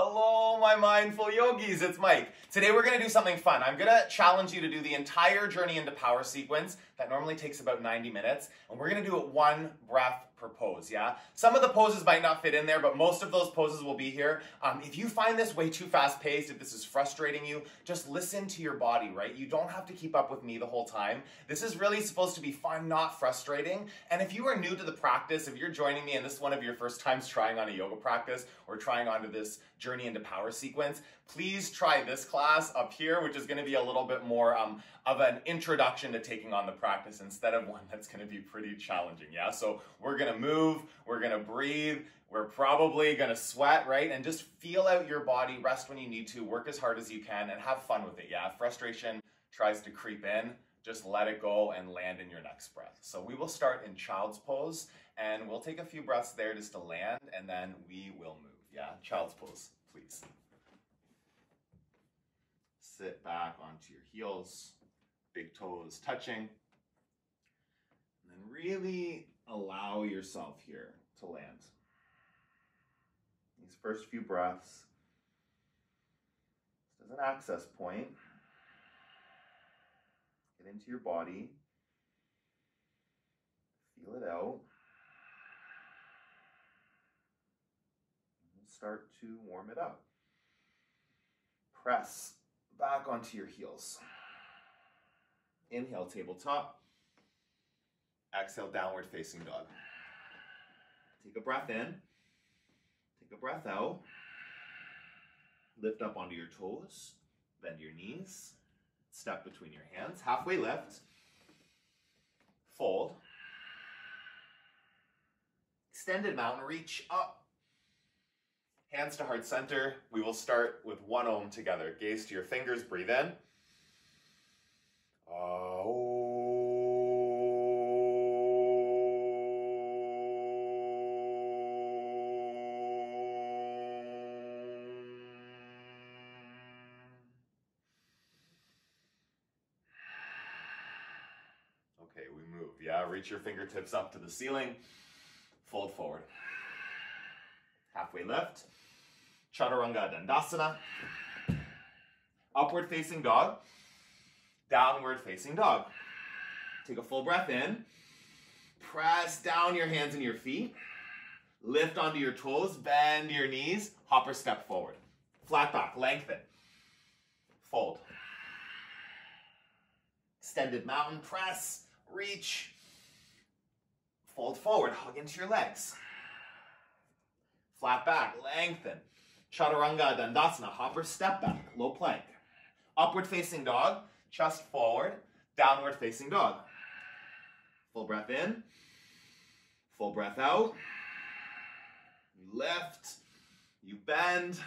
Hello, my mindful yogis, it's Mike. Today we're gonna do something fun. I'm gonna challenge you to do the entire journey into power sequence that normally takes about 90 minutes, and we're gonna do it one breath per pose, yeah? Some of the poses might not fit in there, but most of those poses will be here. If you find this way too fast-paced, if this is frustrating you, just listen to your body, right? You don't have to keep up with me the whole time. This is really supposed to be fun, not frustrating. And if you are new to the practice, if you're joining me and this is one of your first times trying on a yoga practice or trying onto this journey into power sequence, please try this class up here, which is going to be a little bit more of an introduction to taking on the practice instead of one that's going to be pretty challenging, yeah? So we're going to move, we're going to breathe, we're probably going to sweat, right? And just feel out your body, rest when you need to, work as hard as you can, and have fun with it, yeah? If frustration tries to creep in, just let it go and land in your next breath. So we will start in child's pose, and we'll take a few breaths there just to land, and then we will move, yeah? Child's pose, please. Sit back onto your heels, big toes touching, and then really allow yourself here to land. These first few breaths, just as an access point, get into your body, feel it out, and start to warm it up. Press back onto your heels. Inhale, tabletop. Exhale, downward facing dog. Take a breath in. Take a breath out. Lift up onto your toes. Bend your knees. Step between your hands. Halfway lift. Fold. Extended mountain reach up. Hands to heart center. We will start with one Om together. Gaze to your fingers, breathe in. Okay, we move, yeah? Reach your fingertips up to the ceiling. Fold forward. Halfway lift. Chaturanga Dandasana. Upward facing dog. Downward facing dog. Take a full breath in. Press down your hands and your feet. Lift onto your toes. Bend your knees. Hop or step forward. Flat back. Lengthen. Fold. Extended mountain press. Reach. Fold forward. Hug into your legs. Flat back. Lengthen. Chaturanga Dandasana. Hop or step back. Low plank. Upward facing dog. Chest forward, downward facing dog. Full breath in, full breath out. You lift, you bend,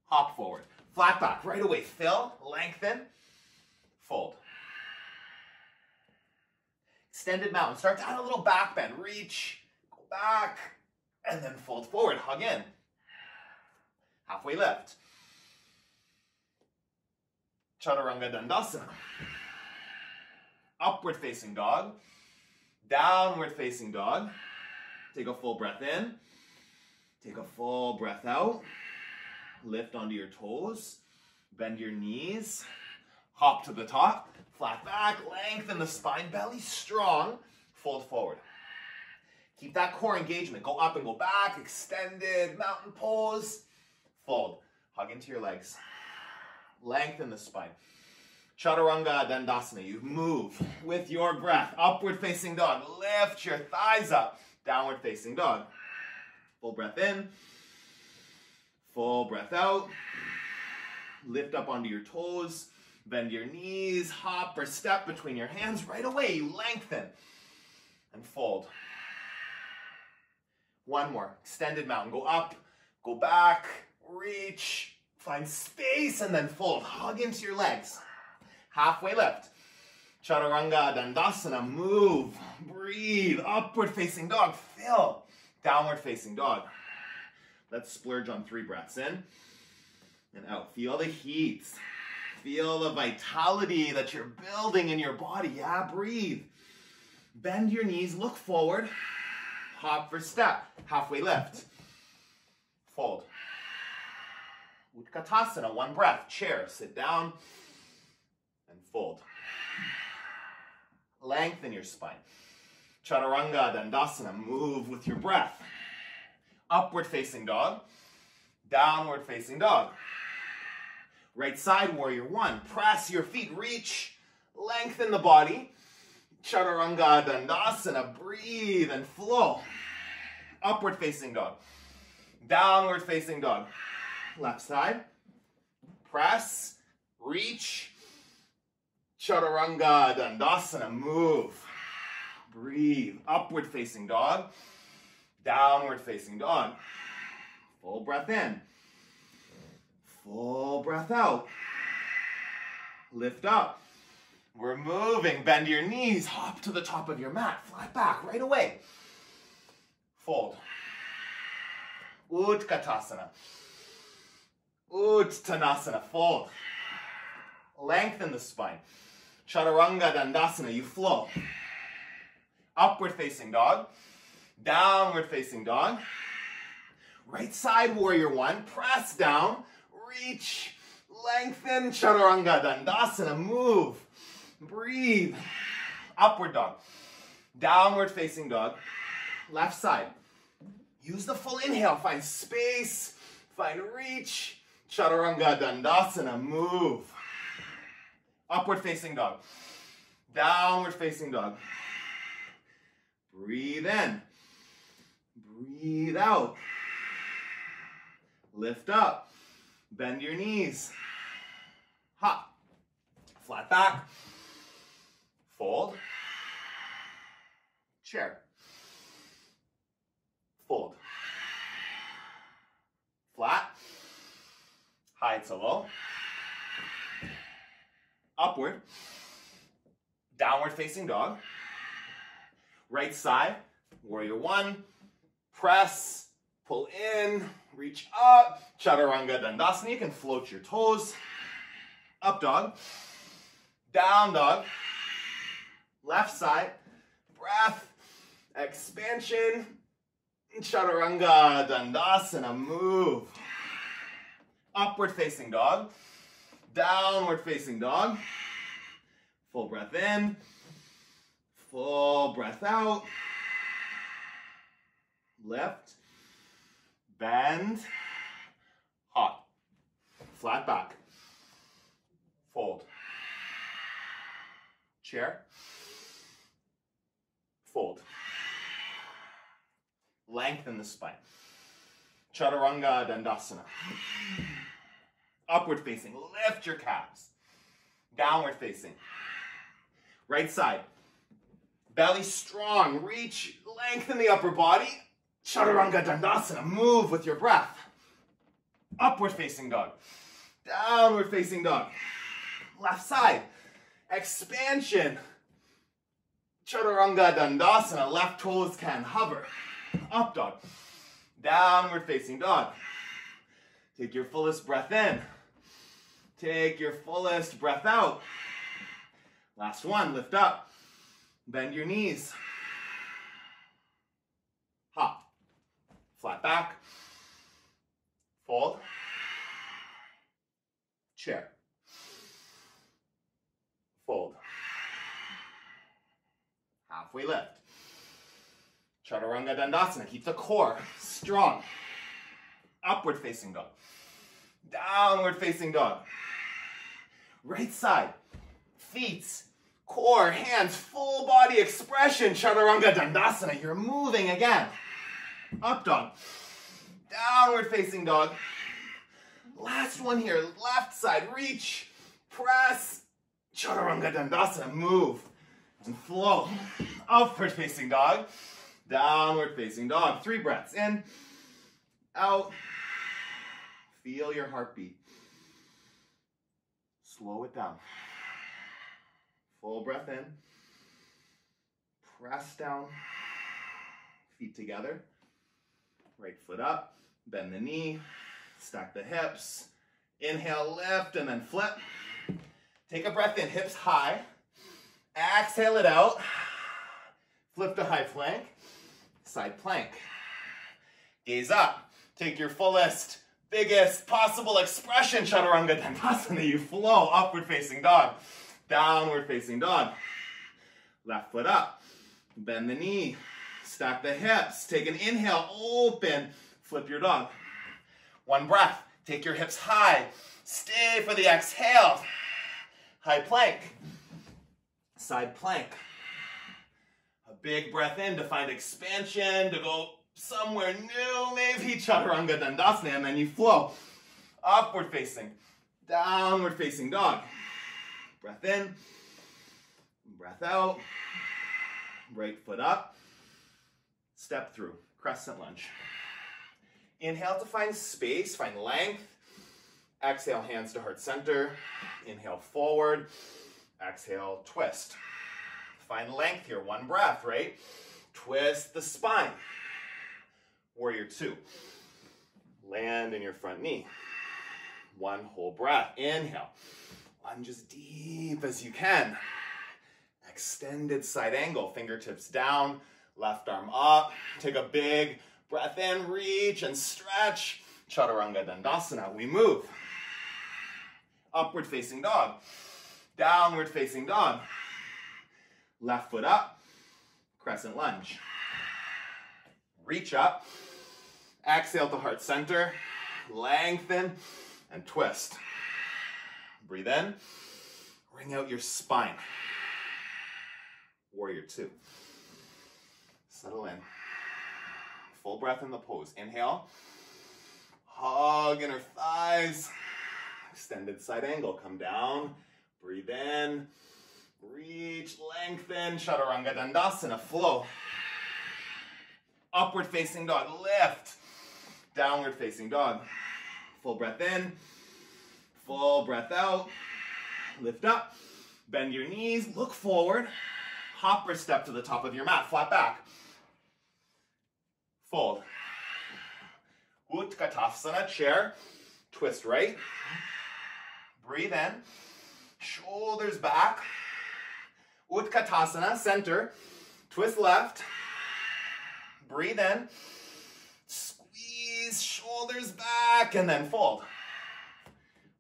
hop forward. Flat back, right away, fill, lengthen, fold. Extended mountain, start to add a little back bend, reach, go back, and then fold forward, hug in. Halfway lift. Chaturanga Dandasana. Upward facing dog. Downward facing dog. Take a full breath in. Take a full breath out. Lift onto your toes. Bend your knees. Hop to the top. Flat back. Lengthen the spine. Belly strong. Fold forward. Keep that core engagement. Go up and go back. Extended mountain pose. Fold. Hug into your legs. Lengthen the spine. Chaturanga Dandasana. You move with your breath. Upward facing dog. Lift your thighs up. Downward facing dog. Full breath in. Full breath out. Lift up onto your toes. Bend your knees. Hop or step between your hands. Right away, you lengthen. And fold. One more. Extended mountain. Go up. Go back. Reach. Find space and then fold. Hug into your legs. Halfway lift. Chaturanga Dandasana. Move. Breathe. Upward facing dog. Fill. Downward facing dog. Let's splurge on 3 breaths. In and out. Feel the heat. Feel the vitality that you're building in your body. Yeah, breathe. Bend your knees. Look forward. Hop for step. Halfway lift. Fold. Utkatasana, one breath. Chair, sit down and fold. Lengthen your spine. Chaturanga Dandasana, move with your breath. Upward facing dog, downward facing dog. Right side, warrior one. Press your feet, reach, lengthen the body. Chaturanga Dandasana, breathe and flow. Upward facing dog, downward facing dog. Left side, press, reach. Chaturanga Dandasana, move. Breathe. Upward facing dog, downward facing dog. Full breath in. Full breath out. Lift up. We're moving. Bend your knees. Hop to the top of your mat. Flat back right away. Fold. Utkatasana. Uttanasana. Fold. Lengthen the spine. Chaturanga Dandasana. You flow. Upward facing dog. Downward facing dog. Right side, warrior one. Press down. Reach. Lengthen. Chaturanga Dandasana. Move. Breathe. Upward dog. Downward facing dog. Left side. Use the full inhale. Find space. Find reach. Chaturanga Dandasana. Move. Upward facing dog. Downward facing dog. Breathe in. Breathe out. Lift up. Bend your knees. Hop. Flat back. Fold. Chair. Fold. Flat. High to low. Upward. Downward facing dog. Right side. Warrior one. Press. Pull in. Reach up. Chaturanga Dandasana. You can float your toes. Up dog. Down dog. Left side. Breath. Expansion. Chaturanga Dandasana. Move. Upward facing dog. Downward facing dog. Full breath in. Full breath out. Lift. Bend. Hop. Flat back. Fold. Chair. Fold. Lengthen the spine. Chaturanga Dandasana. Upward facing. Lift your calves. Downward facing. Right side. Belly strong. Reach. Lengthen the upper body. Chaturanga Dandasana. Move with your breath. Upward facing dog. Downward facing dog. Left side. Expansion. Chaturanga Dandasana. Left toes can hover. Up dog. Downward facing dog. Take your fullest breath in. Take your fullest breath out. Last one. Lift up. Bend your knees. Hop. Flat back. Fold. Chair. Fold. Halfway lift. Chaturanga Dandasana. Keep the core strong. Upward facing dog. Downward facing dog. Right side. Feet. Core. Hands. Full body expression. Chaturanga Dandasana. You're moving again. Up dog. Downward facing dog. Last one here. Left side. Reach. Press. Chaturanga Dandasana. Move. And flow. Upward facing dog. Downward facing dog. 3 breaths. In. Out. Feel your heartbeat. Slow it down. Full breath in. Press down. Feet together. Right foot up. Bend the knee. Stack the hips. Inhale, lift, and then flip. Take a breath in. Hips high. Exhale it out. Flip to high plank. Side plank. Gaze up. Take your fullest biggest possible expression, Chaturanga Dandasana. You flow, upward facing dog, downward facing dog. Left foot up, bend the knee, stack the hips, take an inhale, open, flip your dog. One breath, take your hips high, stay for the exhale. High plank, side plank. A big breath in to find expansion, to go somewhere new, maybe Chaturanga Dandasana, and then you flow. Upward facing, downward facing dog. Breath in, breath out. Right foot up, step through, crescent lunge. Inhale to find space, find length. Exhale, hands to heart center. Inhale, forward. Exhale, twist. Find length here, one breath, right? Twist the spine. Warrior two. Land in your front knee. One whole breath. Inhale. Lunge as deep as you can. Extended side angle, fingertips down, left arm up. Take a big breath in, reach and stretch. Chaturanga Dandasana, we move. Upward facing dog, downward facing dog. Left foot up, crescent lunge. Reach up, exhale to heart center, lengthen and twist. Breathe in, wring out your spine. Warrior two. Settle in. Full breath in the pose. Inhale. Hug inner thighs. Extended side angle. Come down. Breathe in. Reach, lengthen. Chaturanga Dandasana. Flow. Upward facing dog. Lift. Downward facing dog. Full breath in. Full breath out. Lift up. Bend your knees. Look forward. Hopper step to the top of your mat, flat back. Fold. Utkatasana, chair. Twist right. Breathe in. Shoulders back. Utkatasana, center. Twist left. Breathe in. Squeeze, shoulders back, and then fold.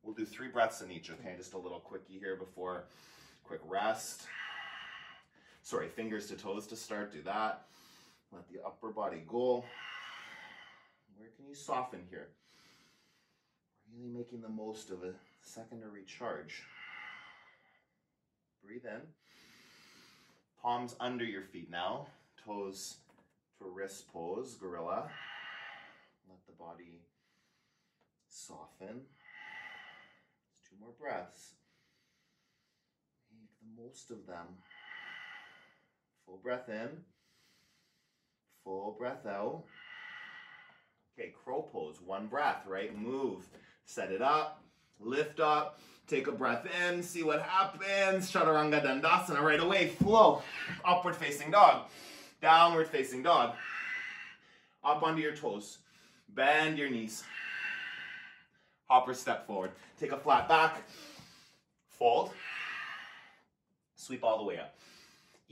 We'll do 3 breaths in each, okay? Just a little quickie here before quick rest. Sorry, fingers to toes to start, do that. Let the upper body go. Where can you soften here? Really making the most of a second to recharge. Breathe in. Palms under your feet now. Toes to wrist pose, gorilla. Let the body soften. Just 2 more breaths. Make the most of them. Full breath in, full breath out. Okay, crow pose, 1 breath, right? Move, set it up, lift up, take a breath in, see what happens. Chaturanga Dandasana, right away, flow. Upward facing dog, downward facing dog. Up onto your toes, bend your knees. Hopper step forward, take a flat back, fold, sweep all the way up.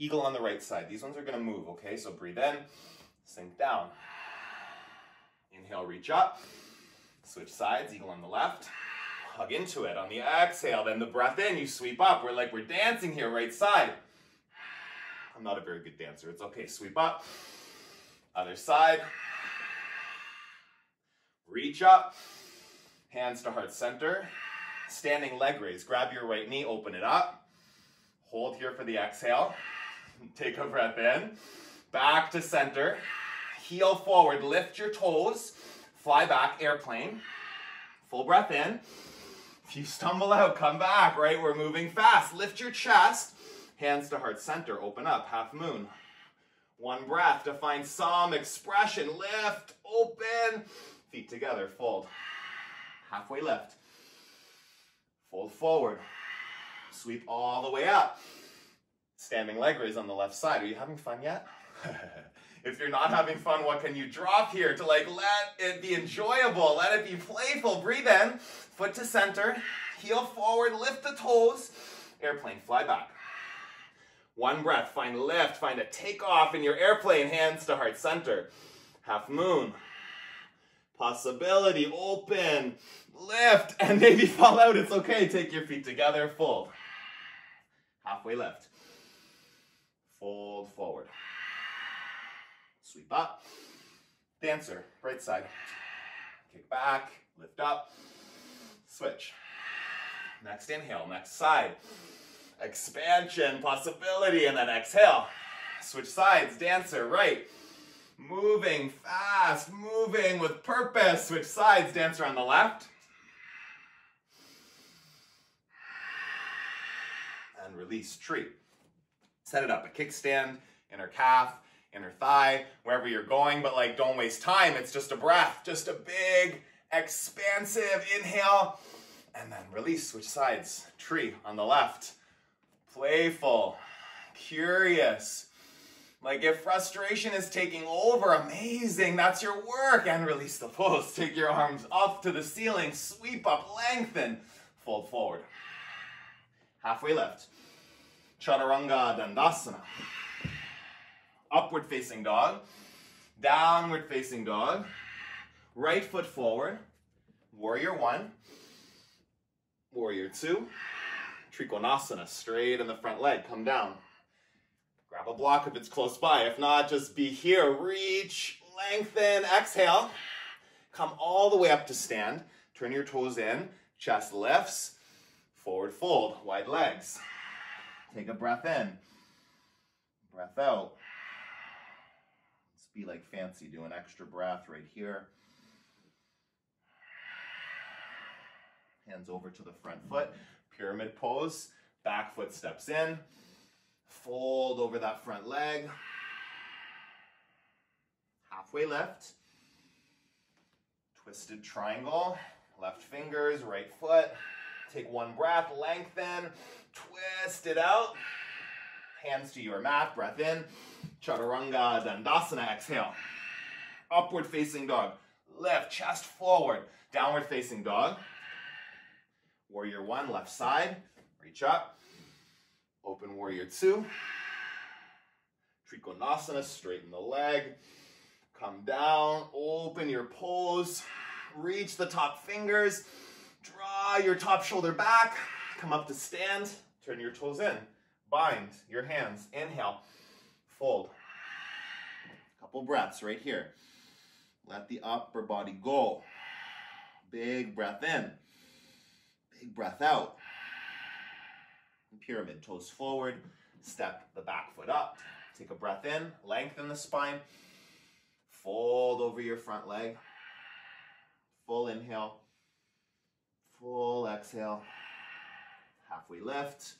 Eagle on the right side. These ones are going to move, okay? So breathe in, sink down. Inhale, reach up. Switch sides, eagle on the left. Hug into it. On the exhale, then the breath in, you sweep up. We're dancing here, right side. I'm not a very good dancer. It's okay. Sweep up. Other side. Reach up. Hands to heart center. Standing leg raise. Grab your right knee, open it up. Hold here for the exhale. Take a breath in, back to center, heel forward, lift your toes, fly back, airplane, full breath in. If you stumble out, come back, right? We're moving fast. Lift your chest, hands to heart center, open up, half moon. 1 breath to find some expression, lift, open, feet together, fold, halfway lift, fold forward, sweep all the way up. Standing leg raise on the left side. Are you having fun yet? If you're not having fun, what can you drop here to let it be enjoyable? Let it be playful. Breathe in, foot to center, heel forward, lift the toes, airplane, fly back. 1 breath, find lift, find a takeoff in your airplane, hands to heart center. Half moon. Possibility, open, lift, and maybe fall out. It's okay. Take your feet together, fold. Halfway lift. Fold forward. Sweep up. Dancer, right side. Kick back, lift up, switch. Next inhale, next side. Expansion, possibility, and then exhale. Switch sides, dancer, right. Moving fast, moving with purpose. Switch sides, dancer on the left. And release, tree. Set it up, a kickstand, inner calf, inner thigh, wherever you're going, but like don't waste time. It's just a breath, just a big, expansive inhale, and then release, switch sides. Tree on the left. Playful, curious. Like if frustration is taking over, amazing, that's your work. And release the pose. Take your arms up to the ceiling, sweep up, lengthen, fold forward. Halfway lift. Chaturanga Dandasana. Upward facing dog. Downward facing dog. Right foot forward. Warrior one. Warrior two. Trikonasana. Straight in the front leg. Come down. Grab a block if it's close by. If not, just be here. Reach, lengthen, exhale. Come all the way up to stand. Turn your toes in. Chest lifts. Forward fold. Wide legs. Take a breath in. Breath out. Let's be like fancy. Do an extra breath right here. Hands over to the front foot. Pyramid pose. Back foot steps in. Fold over that front leg. Halfway lift. Twisted triangle. Left fingers, right foot. Take one breath, lengthen. Twist it out. Hands to your mat, breath in. Chaturanga Dandasana, exhale. Upward facing dog. Lift, chest forward. Downward facing dog. Warrior one, left side. Reach up. Open warrior two. Trikonasana, straighten the leg. Come down, open your pose. Reach the top fingers. Draw your top shoulder back. Come up to stand. Turn your toes in. Bind your hands. Inhale. Fold. Couple breaths right here. Let the upper body go. Big breath in. Big breath out. Pyramid, toes forward, step the back foot up. Take a breath in, lengthen the spine. Fold over your front leg. Full inhale. Full exhale. Halfway lift.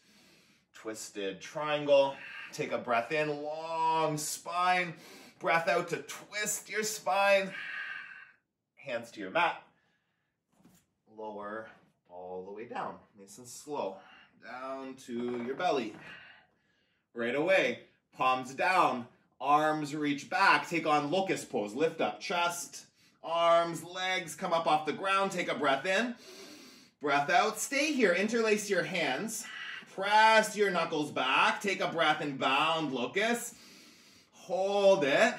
Twisted triangle. Take a breath in, long spine. Breath out to twist your spine. Hands to your mat. Lower all the way down, nice and slow. Down to your belly. Right away, palms down, arms reach back. Take on locust pose. Lift up chest, arms, legs come up off the ground. Take a breath in, breath out. Stay here, interlace your hands. Press your knuckles back. Take a breath in bound locust. Hold it.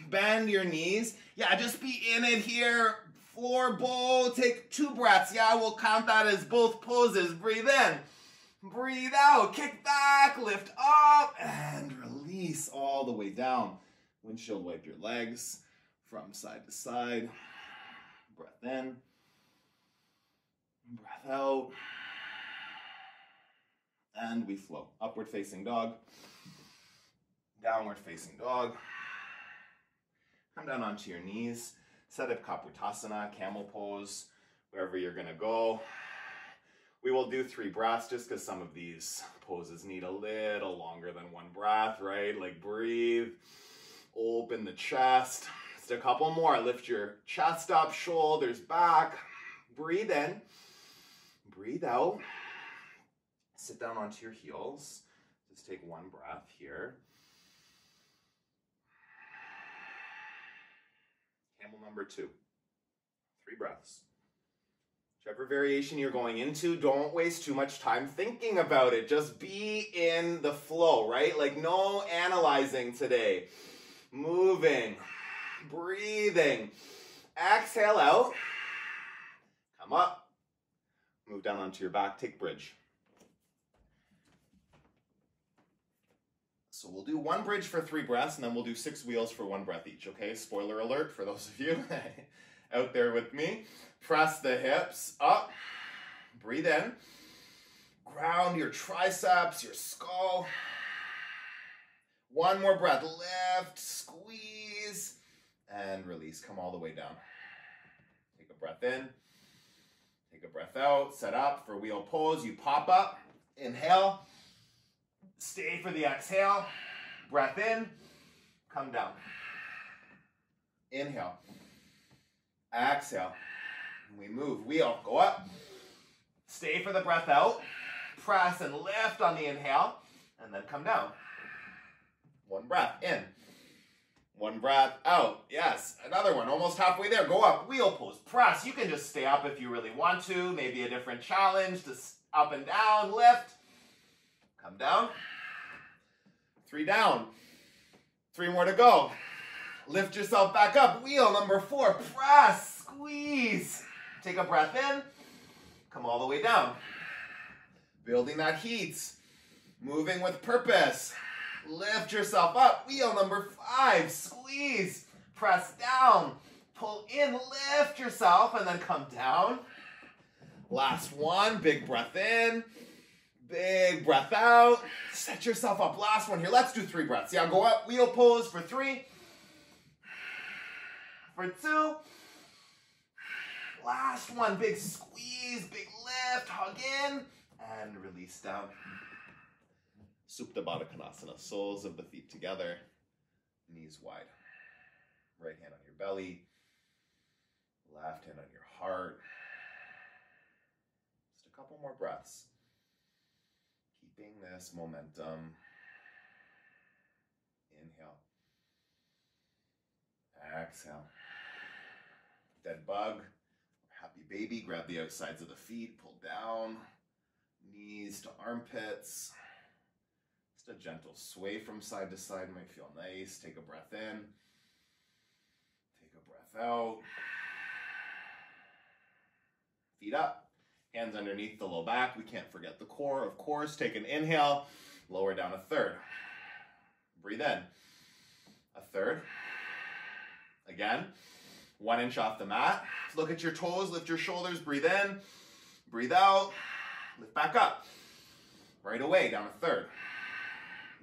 Bend your knees. Yeah, just be in it here. Floor bow. Take 2 breaths. Yeah, we'll count that as both poses. Breathe in. Breathe out. Kick back. Lift up. And release all the way down. Windshield wipe your legs from side to side. Breath in. Breath out. And we flow. Upward facing dog. Downward facing dog. Come down onto your knees. Set up Kapotasana, camel pose, wherever you're going to go. We will do 3 breaths just because some of these poses need a little longer than 1 breath, right? Like breathe, open the chest. Just a couple more. Lift your chest up, shoulders back. Breathe in, breathe out. Sit down onto your heels. Just take 1 breath here. Camel number 2. 3 breaths. Whichever variation you're going into, don't waste too much time thinking about it. Just be in the flow, right? Like no analyzing today. Moving, breathing, Exhale out. Come up. Move down onto your back. Take bridge. So we'll do one bridge for 3 breaths, and then we'll do 6 wheels for 1 breath each, okay? Spoiler alert for those of you out there with me. Press the hips up. Breathe in. Ground your triceps, your skull. One more breath. Lift, squeeze, and release. Come all the way down. Take a breath in. Take a breath out. Set up for wheel pose. You pop up. Inhale. Stay for the exhale. Breath in. Come down. Inhale. Exhale. We move. Wheel. Go up. Stay for the breath out. Press and lift on the inhale. And then come down. 1 breath in. 1 breath out. Yes. Another one. Almost halfway there. Go up. Wheel pose. Press. You can just stay up if you really want to. Maybe a different challenge. Just up and down. Lift. Come down. 3 down. 3 more to go. Lift yourself back up. Wheel number 4. Press. Squeeze. Take a breath in. Come all the way down. Building that heat. Moving with purpose. Lift yourself up. Wheel number 5. Squeeze. Press down. Pull in. Lift yourself and then come down. Last one. Big breath in. Big breath out. Set yourself up. Last one here. Let's do 3 breaths. Yeah, go up. Wheel pose for 3. For 2. Last one. Big squeeze. Big lift. Hug in. And release down. Supta Baddha Konasana. Soles of the feet together. Knees wide. Right hand on your belly. Left hand on your heart. Just a couple more breaths. Keeping this momentum. Inhale. Exhale. Dead bug. Happy baby. Grab the outsides of the feet. Pull down. Knees to armpits. Just a gentle sway from side to side. Might feel nice. Take a breath in. Take a breath out. Feet up. Hands underneath the low back. We can't forget the core, of course. Take an inhale. Lower down a third. Breathe in. A third. Again. 1 inch off the mat. Look at your toes. Lift your shoulders. Breathe in. Breathe out. Lift back up. Right away. Down a third.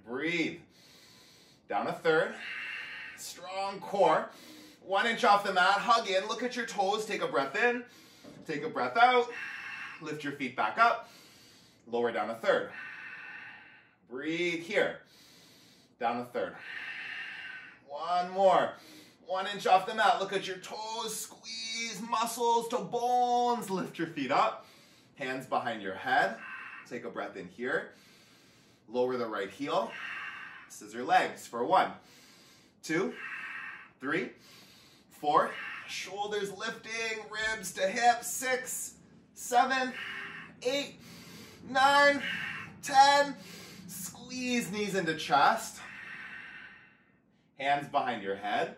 Breathe. Down a third. Strong core. 1 inch off the mat. Hug in. Look at your toes. Take a breath in. Take a breath out. Lift your feet back up. Lower down a third. Breathe here. Down a third. One more. 1 inch off the mat. Look at your toes. Squeeze muscles to bones. Lift your feet up. Hands behind your head. Take a breath in here. Lower the right heel. Scissor legs for 1, 2, 3, 4. Shoulders lifting. Ribs to hips. 6, 7, 8, 9, 10. Squeeze knees into chest. Hands behind your head.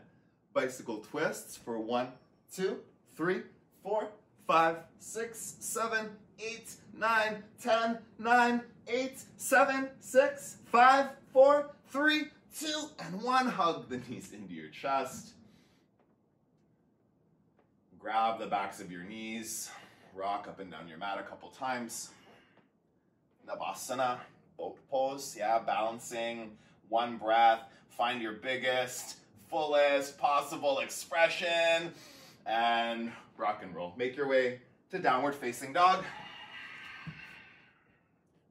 Bicycle twists for 1, 2, 3, 4, 5, 6, 7, 8, 9, 10, 9, 8, 7, 6, 5, 4, 3, 2, and 1. Hug the knees into your chest. Grab the backs of your knees. Rock up and down your mat a couple times. Navasana, boat pose. Yeah, balancing. 1 breath. Find your biggest, fullest possible expression. And rock and roll. Make your way to downward facing dog.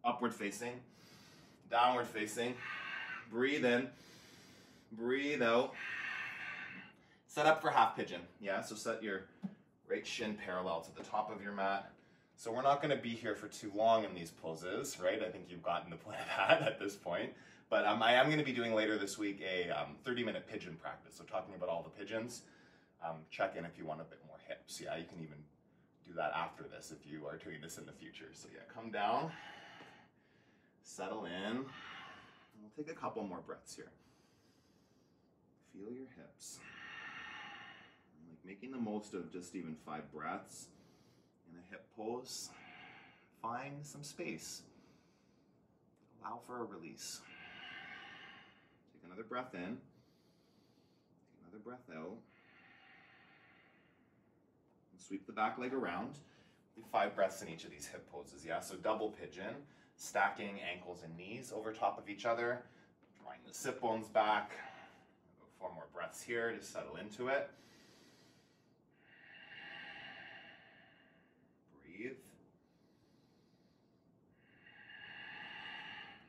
Upward facing. Downward facing. Breathe in. Breathe out. Set up for half pigeon. Yeah, so set your right shin parallel to the top of your mat. So we're not going to be here for too long in these poses, right? I think you've gotten the point of that at this point. But I am going to be doing later this week a 30-minute pigeon practice. So talking about all the pigeons. Check in if you want a bit more hips. Yeah, you can even do that after this if you are doing this in the future. So yeah, come down. Settle in. We'll take a couple more breaths here. Feel your hips. Like making the most of just even 5 breaths in a hip pose. Find some space. Allow for a release. Take another breath in. Take another breath out. And sweep the back leg around. Do 5 breaths in each of these hip poses, yeah? So double pigeon, stacking ankles and knees over top of each other, drawing the sit bones back. 4 more breaths here to settle into it. Breathe.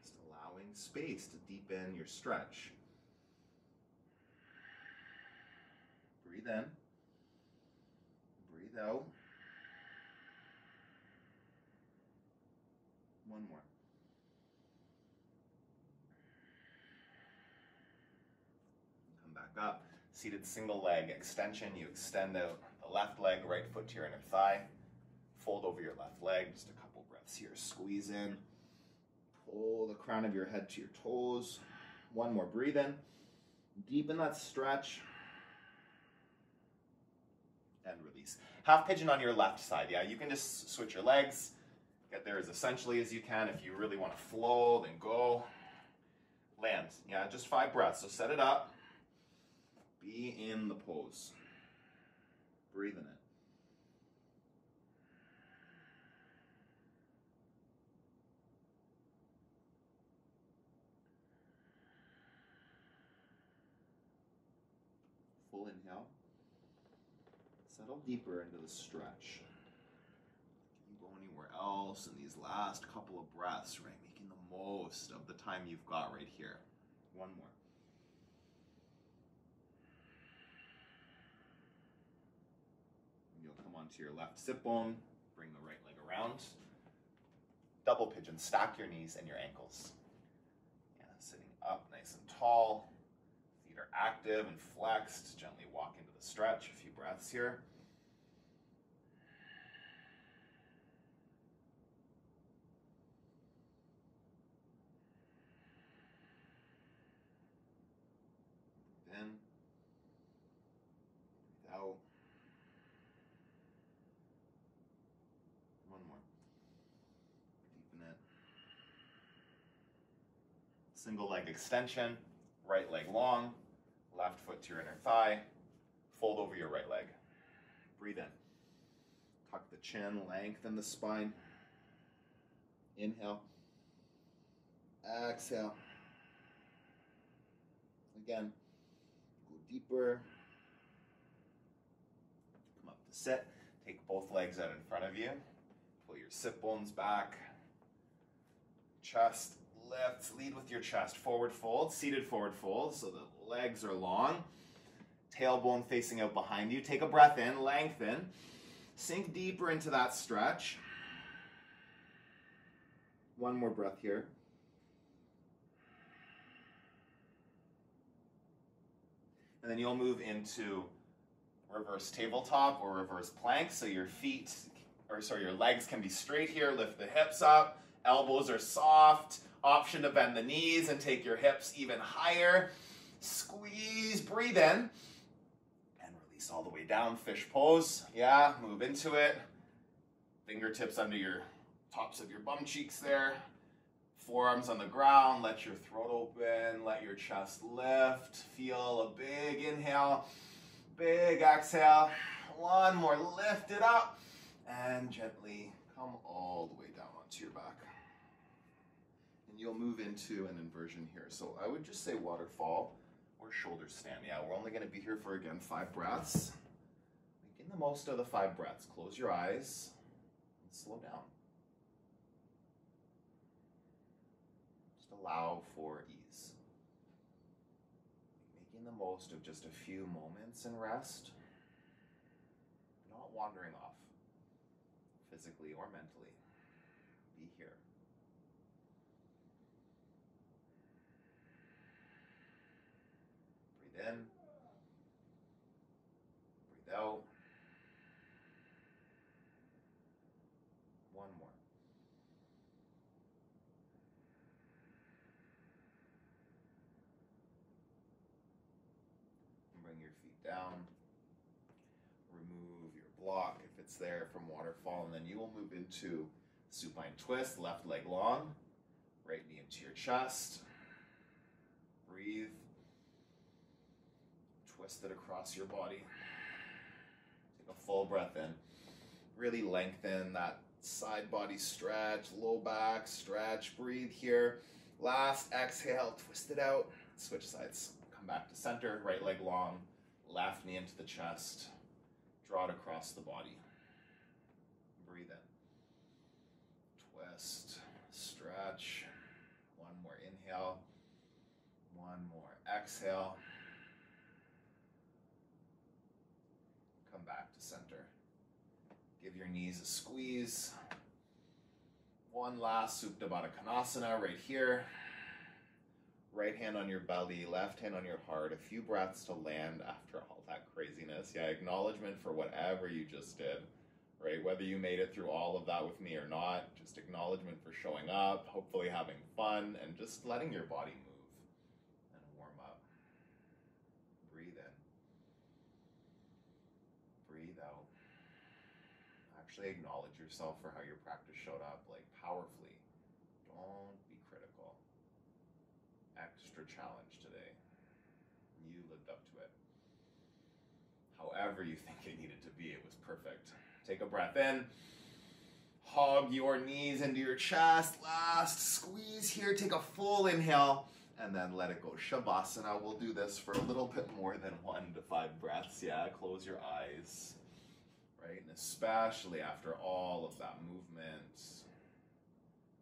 Just allowing space to deepen your stretch. Breathe in. Breathe out. One more. Come back up. Seated single leg extension. You extend out the left leg, right foot to your inner thigh. Fold over your left leg. Just a couple breaths here. Squeeze in. Pull the crown of your head to your toes. One more. Breathe in. Deepen that stretch. And release. Half pigeon on your left side. Yeah, you can just switch your legs. Get there as essentially as you can. If you really want to flow, then go. Land. Yeah, just 5 breaths. So set it up. Be in the pose. Breathe in it. Full inhale. Settle deeper into the stretch. Go anywhere else in these last couple of breaths, right? Making the most of the time you've got right here. One more. And you'll come onto your left sit bone, bring the right leg around. Double pigeon, stack your knees and your ankles. Yeah, sitting up nice and tall. Feet are active and flexed. Gently walk into the stretch. A few breaths here. In, breathe out. One more. Deepen it. Single leg extension, right leg long, left foot to your inner thigh. Fold over your right leg. Breathe in. Tuck the chin, lengthen the spine. Inhale. Exhale. Again. Go deeper. Come up to sit. Take both legs out in front of you. Pull your sit bones back. Chest lifts. Lead with your chest. Forward fold. Seated forward fold. So the legs are long. Tailbone facing out behind you. Take a breath in. Lengthen. Sink deeper into that stretch. One more breath here. And then you'll move into reverse tabletop or reverse plank. So your your legs can be straight here. Lift the hips up. Elbows are soft. Option to bend the knees and take your hips even higher. Squeeze, breathe in. And release all the way down. Fish pose. Yeah, move into it. Fingertips under your tops of your bum cheeks there. Forearms on the ground, let your throat open, let your chest lift. Feel a big inhale, big exhale. One more, lift it up, and gently come all the way down onto your back. And you'll move into an inversion here. So I would just say waterfall or shoulder stand. Yeah, we're only gonna be here for, again, 5 breaths. Making the most of the 5 breaths. Close your eyes and slow down. Allow for ease. Making the most of just a few moments in rest. Not wandering off, physically or mentally. Be here. Breathe in. Breathe out. One more. Bring your feet down. block if it's there from waterfall, and then you will move into supine twist, left leg long, right knee into your chest. Breathe. Twist it across your body. Take a full breath in. Really lengthen that side body stretch, low back stretch. Breathe here. Last exhale, twist it out. Switch sides. Come back to center, right leg long, left knee into the chest. Draw it across the body. Breathe in. Twist, stretch. One more inhale. One more exhale. Come back to center. Give your knees a squeeze. One last Supta Baddha Konasana right here. Right hand on your belly, left hand on your heart. A few breaths to land after all that craziness. Yeah, acknowledgement for whatever you just did, right? Whether you made it through all of that with me or not, just acknowledgement for showing up, hopefully having fun, and just letting your body move and warm up. Breathe in. Breathe out. Actually acknowledge yourself for how your practice showed up, like powerfully. Don't be critical. Extra challenge today. You lived up to it. However you think it needed to be, it was perfect. Take a breath in. Hug your knees into your chest. Last squeeze here. Take a full inhale and then let it go. Shavasana. We'll do this for a little bit more than 1 to 5 breaths. Yeah, close your eyes. Right? And especially after all of that movement,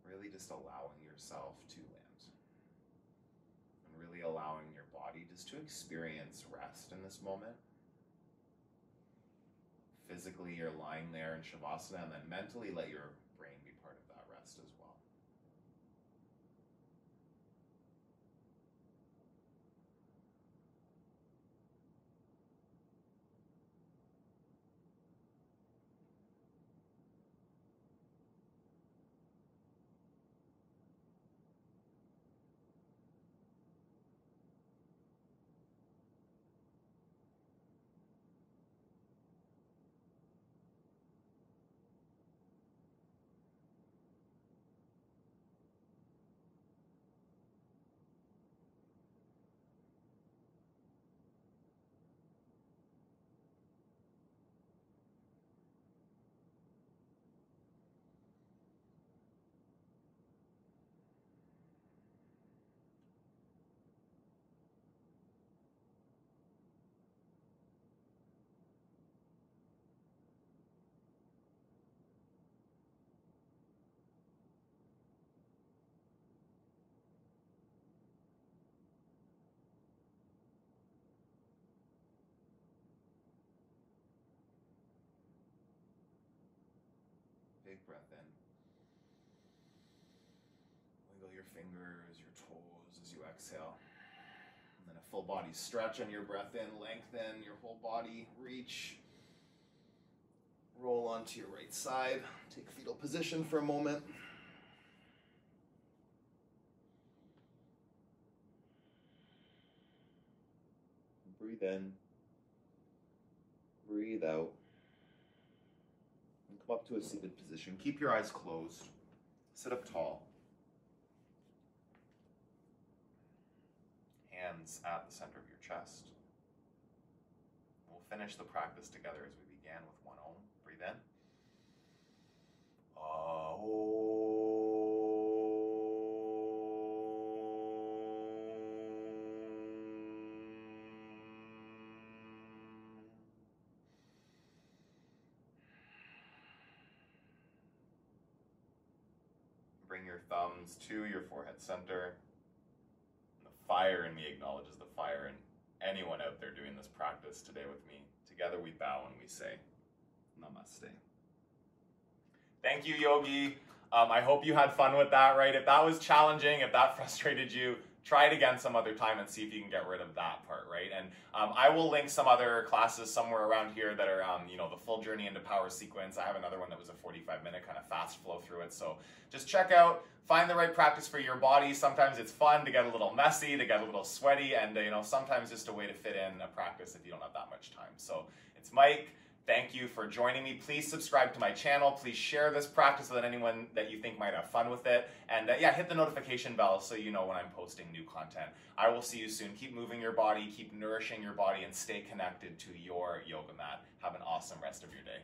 really just allowing yourself to land. And really allowing your body just to experience rest in this moment. Physically, you're lying there in Shavasana, and then mentally let your brain be part of that rest as well. Big breath in. Wiggle your fingers, your toes as you exhale. And then a full body stretch on your breath in. Lengthen your whole body. Reach. Roll onto your right side. Take fetal position for a moment. Breathe in. Breathe out. Come up to a seated position. Keep your eyes closed. Sit up tall. Hands at the center of your chest. We'll finish the practice together as we began with one Om. Breathe in. Bring your thumbs to your forehead center. The fire in me acknowledges the fire in anyone out there doing this practice today with me. Together we bow and we say, Namaste. Thank you, Yogi. I hope you had fun with that, right? If that was challenging, if that frustrated you, try it again some other time and see if you can get rid of that part, right? And I will link some other classes somewhere around here that are, the full journey into power sequence. I have another one that was a 45-minute kind of fast flow through it. So just check out, find the right practice for your body. Sometimes it's fun to get a little messy, to get a little sweaty, and sometimes just a way to fit in a practice if you don't have that much time. So it's Mike. Thank you for joining me. Please subscribe to my channel. Please share this practice with anyone that you think might have fun with it. And yeah, hit the notification bell so you know when I'm posting new content. I will see you soon. Keep moving your body, keep nourishing your body, and stay connected to your yoga mat. Have an awesome rest of your day.